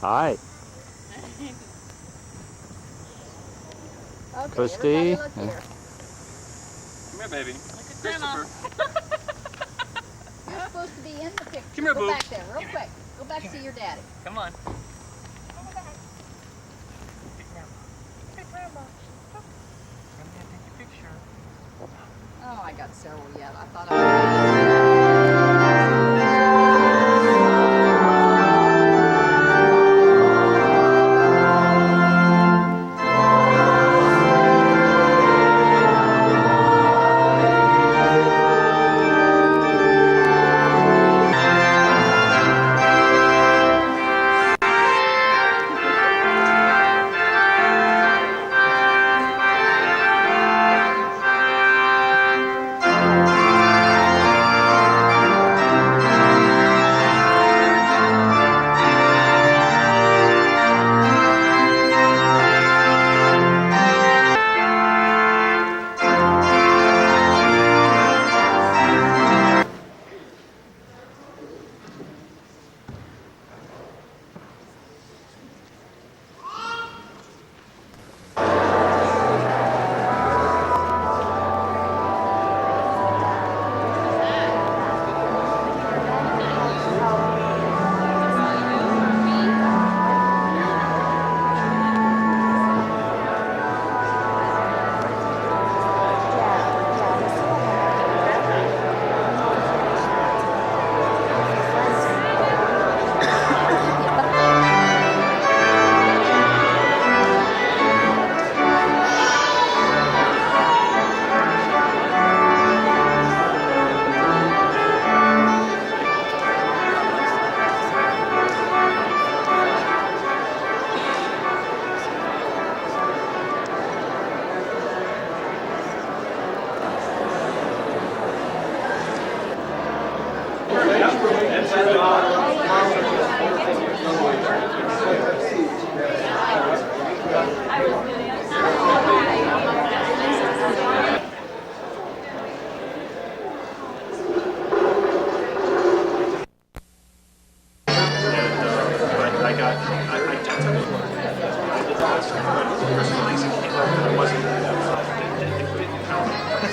Hi, Okay, Christy. everybody look here. Come here, baby. Look at Grandma. You're supposed to be in the picture. Come here, Go boo. back there, real quick. Go back to see your daddy. Come on. Hey, Grandma. Look. I'm gonna take your picture. Oh, I got several yet. I thought I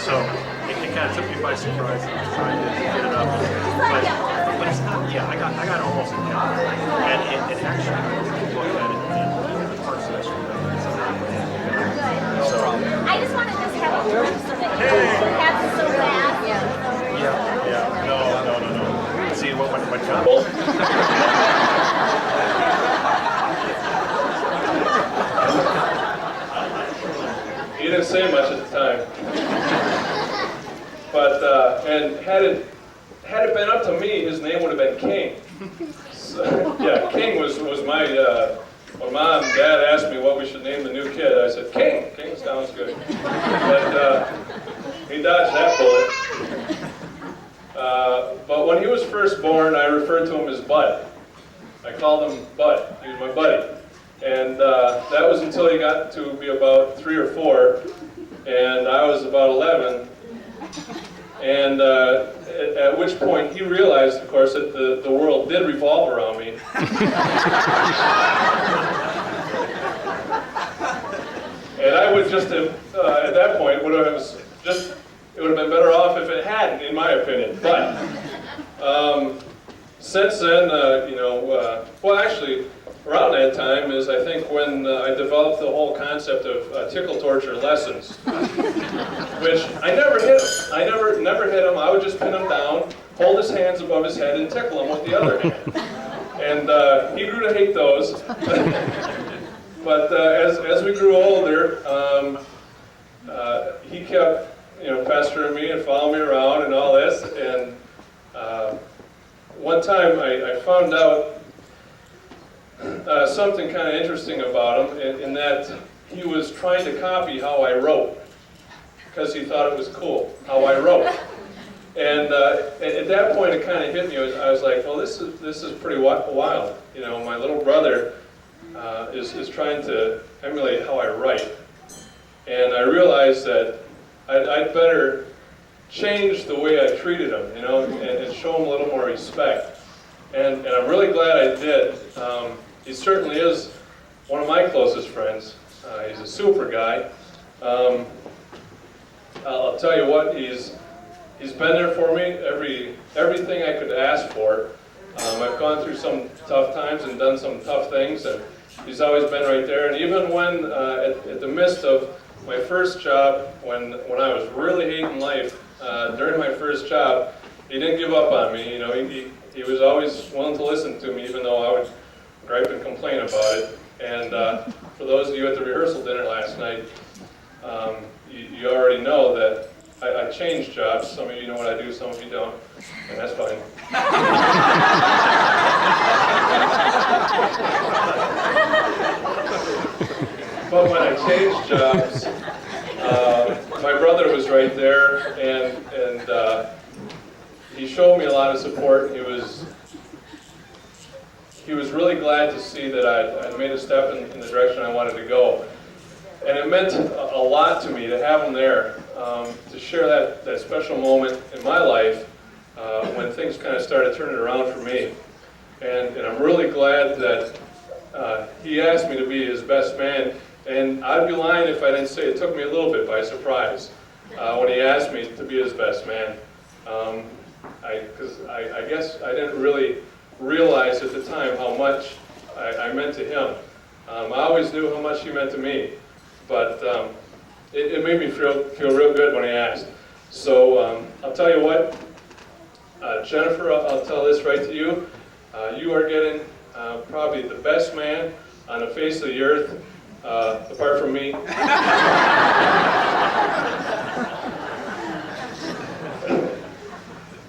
So it kind of took me by surprise. I was trying to get it up, but it's not. Yeah, I got almost a count, and it actually look at it in the parts that I screwed up. So I just wanted to have a glimpse of it. Have it so bad. yeah, no. See what got. He didn't say much at the time, but and had it been up to me, his name would have been King. So, yeah, King was my. When Mom and Dad asked me what we should name the new kid, I said King. King sounds good, but he dodged that bullet. But when he was first born, I referred to him as Bud. I called him Bud. He was my buddy. And that was until he got to be about 3 or 4, and I was about 11. And at which point he realized, of course, that the world did revolve around me. And I would just have, at that point, it would have been better off if it hadn't, in my opinion. But since then, well, actually, around that time is, I think, when I developed the whole concept of tickle torture lessons, which I never hit him. I never hit him. I would just pin him down, hold his hands above his head, and tickle him with the other hand. And he grew to hate those. But as we grew older, he kept, pestering me and following me around and all this. And one time I found out something kind of interesting about him, in that he was trying to copy how I wrote, because he thought it was cool how I wrote. And at that point, it kind of hit me. I was like, well, this is pretty wild. My little brother is trying to emulate how I write. And I realized that I'd better change the way I treated him, and show him a little more respect. And I'm really glad I did. he certainly is one of my closest friends. He's a super guy. I'll tell you what, he's been there for me, everything I could ask for. I've gone through some tough times and done some tough things, and he's always been right there. And even when, at the midst of my first job, when I was really hating life, during my first job, he didn't give up on me. You know, he was always willing to listen to me, even though I would gripe and complain about it. And for those of you at the rehearsal dinner last night, you already know that I changed jobs. Some of you know what I do, some of you don't, and that's fine. But when I changed jobs, my brother was right there, and he showed me a lot of support. He was really glad to see that I'd made a step in the direction I wanted to go. And it meant a lot to me to have him there, to share that special moment in my life when things kind of started turning around for me. And I'm really glad that he asked me to be his best man. And I'd be lying if I didn't say it took me a little bit by surprise when he asked me to be his best man. Because I guess I didn't really realize at the time how much I meant to him. I always knew how much he meant to me. But it made me feel real good when he asked. So I'll tell you what, Jennifer, I'll tell this right to you. You are getting probably the best man on the face of the earth, apart from me.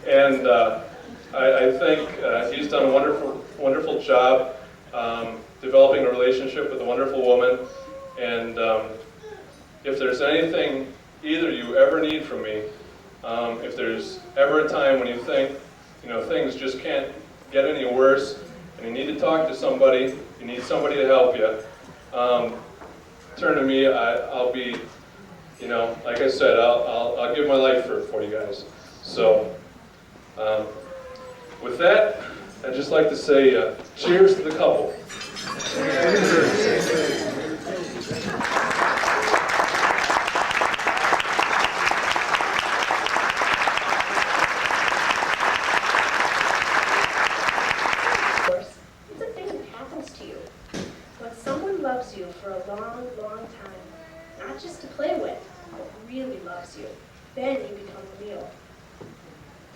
And I think he's done a wonderful job developing a relationship with a wonderful woman. And if there's anything either you ever need from me, if there's ever a time when you think, things just can't get any worse, and you need to talk to somebody, you need somebody to help you, turn to me. I'll be, like I said, I'll give my life for you guys. So, with that, I'd just like to say cheers to the couple. Not just to play with, but really loves you. Then you become real.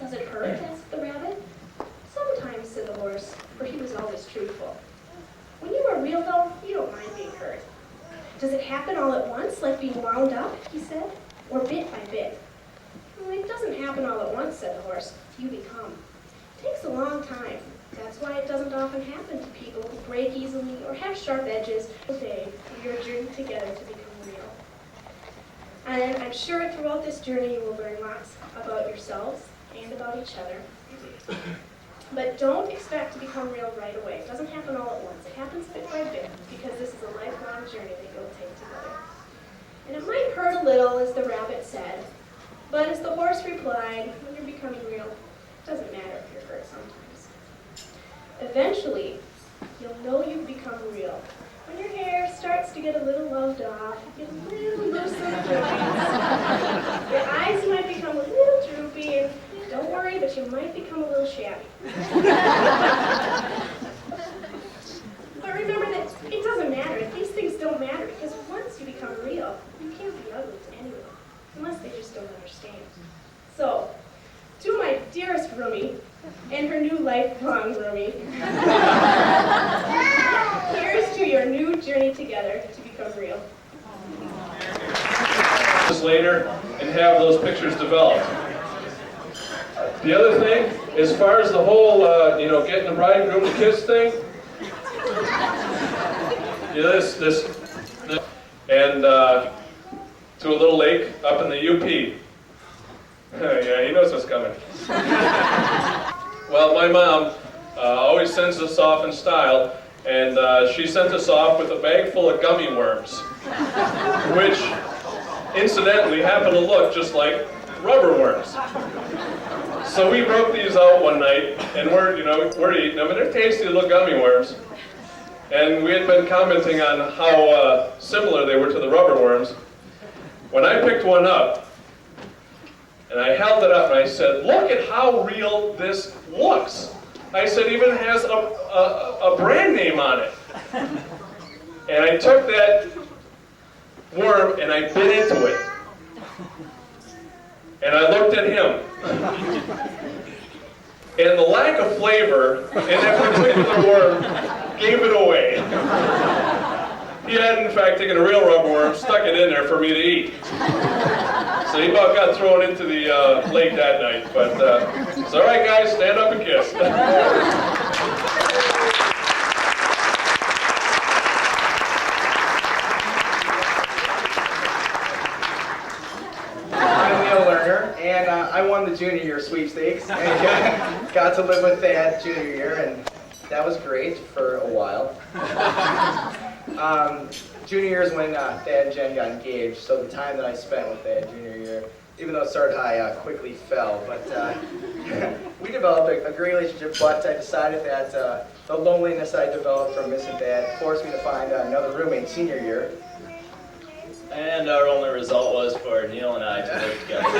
Does it hurt? Asked the rabbit. Sometimes, said the horse, for he was always truthful. When you are real, though, you don't mind being hurt. Does it happen all at once, like being wound up, he said, or bit by bit? Well, it doesn't happen all at once, said the horse. You become. It takes a long time. That's why it doesn't often happen to people who break easily or have sharp edges. Today, your journey together to become real. And I'm sure throughout this journey you will learn lots about yourselves and about each other. But don't expect to become real right away. It doesn't happen all at once. It happens bit by bit, because this is a lifelong journey that you'll take together. And it might hurt a little, as the rabbit said, but as the horse replied, when you're becoming real, it doesn't matter if you're hurt sometimes. Eventually, you'll know you've become real. When your hair starts to get a little loved off, you get a little loose on the joints. Your eyes might become a little droopy, and don't worry, but you might become a little shabby. But remember that it doesn't matter. These things don't matter, because once you become real, you can't be ugly to anyone, unless they just don't understand. So, to my dearest roomie, and her new lifelong roomie, here's to your new journey together to become real. Later and have those pictures developed. The other thing, as far as the whole, getting the bride and groom to kiss thing, this, and to a little lake up in the UP. Yeah, he knows what's coming. Well, my mom always sends us off in style, and she sent us off with a bag full of gummy worms, which incidentally happen to look just like rubber worms. So we broke these out one night, and we're eating them, and they're tasty little gummy worms. and we had been commenting on how similar they were to the rubber worms. When I picked one up, and I held it up and I said, look at how real this looks. I said, even has a brand name on it. And I took that worm and I bit into it. And I looked at him. And the lack of flavor in that particular worm gave it away. He had, in fact, taken a real rubber worm, stuck it in there for me to eat. So he about got thrown into the lake that night. But it's all right, guys, stand up and kiss. I'm Neil Lerner, and I won the junior year sweepstakes and got to live with Thad junior year, and that was great for a while. Junior year is when Thad and Jen got engaged, so the time that I spent with Thad junior year, even though it started high, quickly fell. But we developed a great relationship, but I decided that the loneliness I developed from missing Thad forced me to find another roommate senior year. And our only result was for Neil and I to live together.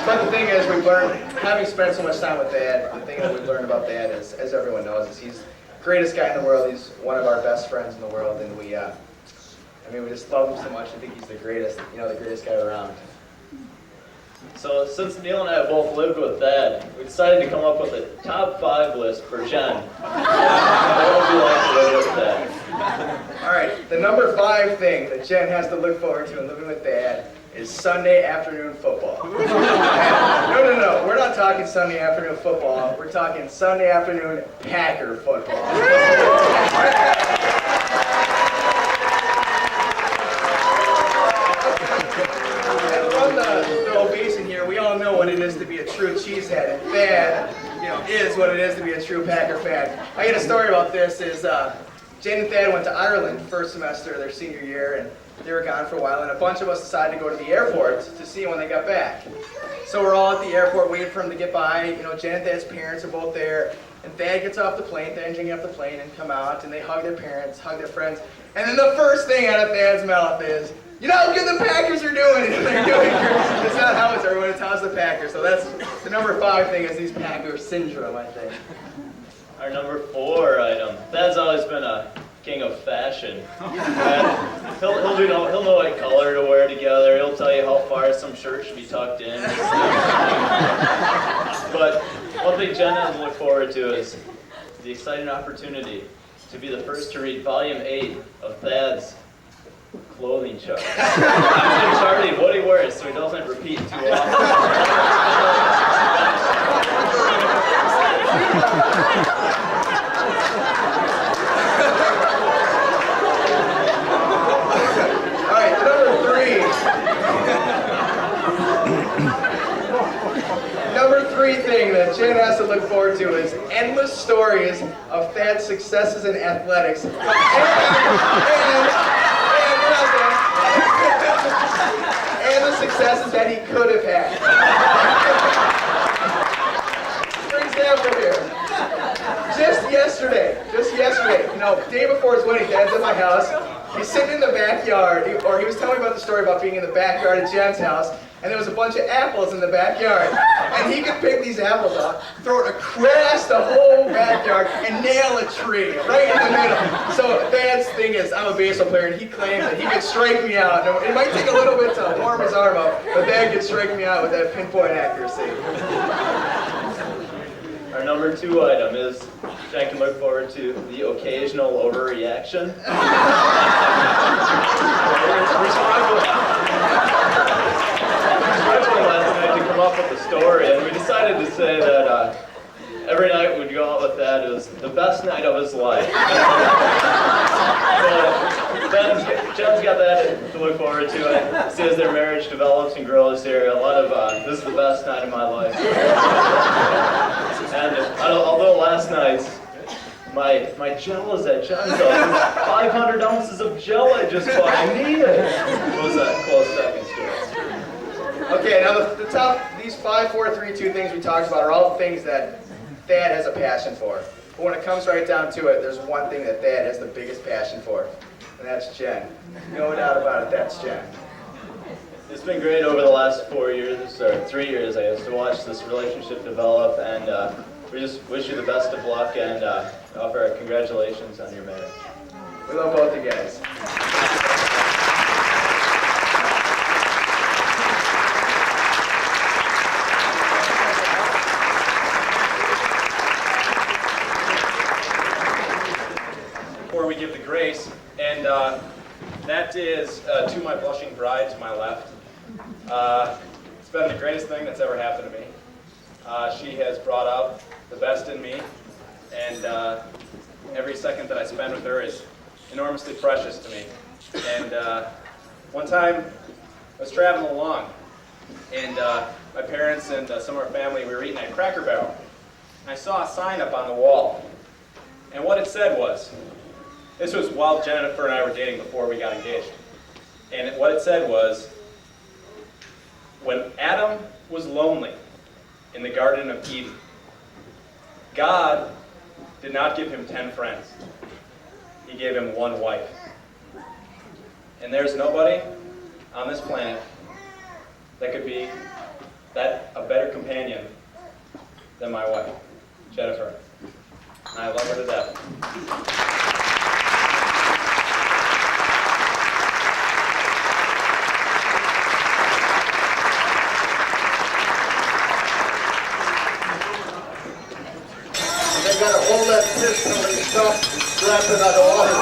But the thing is, we've learned, having spent so much time with Thad, the thing that we've learned about Thad is, as everyone knows, is he's the greatest guy in the world. He's one of our best friends in the world, and we just love him so much. I think he's the greatest guy around. So since Neil and I have both lived with Thad, we decided to come up with a top 5 list for Jen. What would you like to live with Thad? All right, the number 5 thing that Jen has to look forward to in living with Thad is Sunday afternoon football. No, we're not talking Sunday afternoon football. We're talking Sunday afternoon Packer football. We all know what it is to be a true cheesehead, and Thad, is what it is to be a true Packer fan. I got a story about this. Jane and Thad went to Ireland first semester of their senior year, and they were gone for a while, and a bunch of us decided to go to the airport to see him when they got back. So we're all at the airport waiting for him to get by. Jen and Thad's parents are both there, and Thad gets off the plane, Thad and Jen get off the plane and come out, and they hug their parents, hug their friends, and then the first thing out of Thad's mouth is, you know how good the Packers are doing. They're doing great. It's not how it's everyone, it's how's the Packers. So that's the number 5 thing is these Packer syndrome, I think. Our number 4 item. Thad's always been a king of fashion. He'll know what color to wear together. He'll tell you how far some shirts should be tucked in. But one thing Jen has to look forward to is the exciting opportunity to be the first to read Volume 8 of Thad's clothing chart. He's in charge of what he wears so he doesn't repeat too often. Alright, number 3. Number 3 thing that Jen has to look forward to is endless stories of Thad's successes in athletics. And the successes that he could have had. For example here, just yesterday, day before his wedding, Dad's at my house. He's sitting in the backyard, he was telling me about the story about being in the backyard at Jen's house, and there was a bunch of apples in the backyard. And he could pick these apples up, throw it across the whole backyard, and nail a tree right in the middle. So Dad's thing is, I'm a baseball player, and he claims that he could strike me out. It might take a little bit to warm his arm up, but Dad could strike me out with that pinpoint accuracy. Our number 2 item is Jen can look forward to the occasional overreaction. Last night to come up with a story, and we decided to say that every night we'd go out with Thad. It was the best night of his life. Jen's got that to look forward to. I see as their marriage develops and grows here, a lot of this is the best night of my life. And although last night my gel is at Jen's house, 500 ounces of gel I just bought. I need it. It was a close second to it. Okay, now these 5, 4, 3, 2 things we talked about are all things that Thad has a passion for. But when it comes right down to it, there's one thing that Thad has the biggest passion for, and that's Jen. No doubt about it, that's Jen. It's been great over the last 4 years, or 3 years, I guess, to watch this relationship develop, and we just wish you the best of luck and offer our congratulations on your marriage. We love both you guys. Before we give the grace, and that is to my blushing bride to my left. It's been the greatest thing that's ever happened to me. She has brought out the best in me, and every second that I spend with her is enormously precious to me. And one time, I was traveling along, and my parents and some of our family, we were eating at Cracker Barrel, and I saw a sign up on the wall, and what it said was, this was while Jennifer and I were dating before we got engaged, and what it said was, when Adam was lonely in the Garden of Eden, God did not give him 10 friends. He gave him one wife. And there's nobody on this planet that could be a better companion than my wife, Jennifer. And I love her to death. They gotta hold that pistol and stop slapping at the water.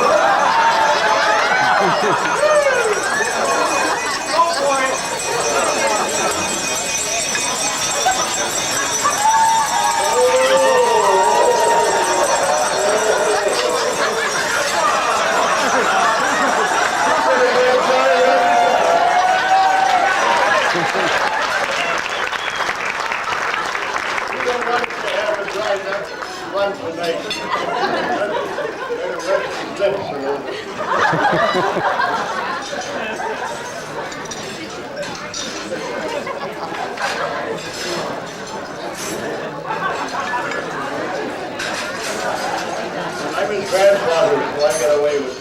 I'm his grandfather, so I got away with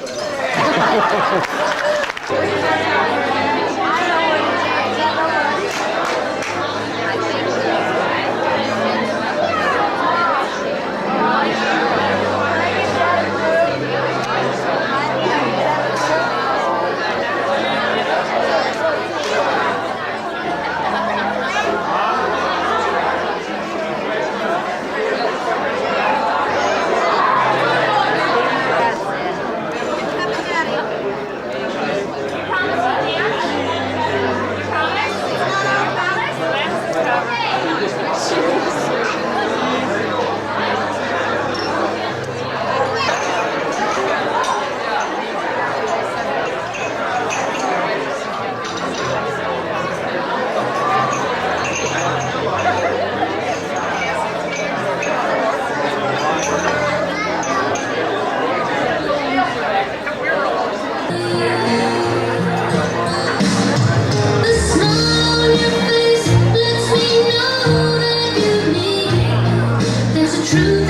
You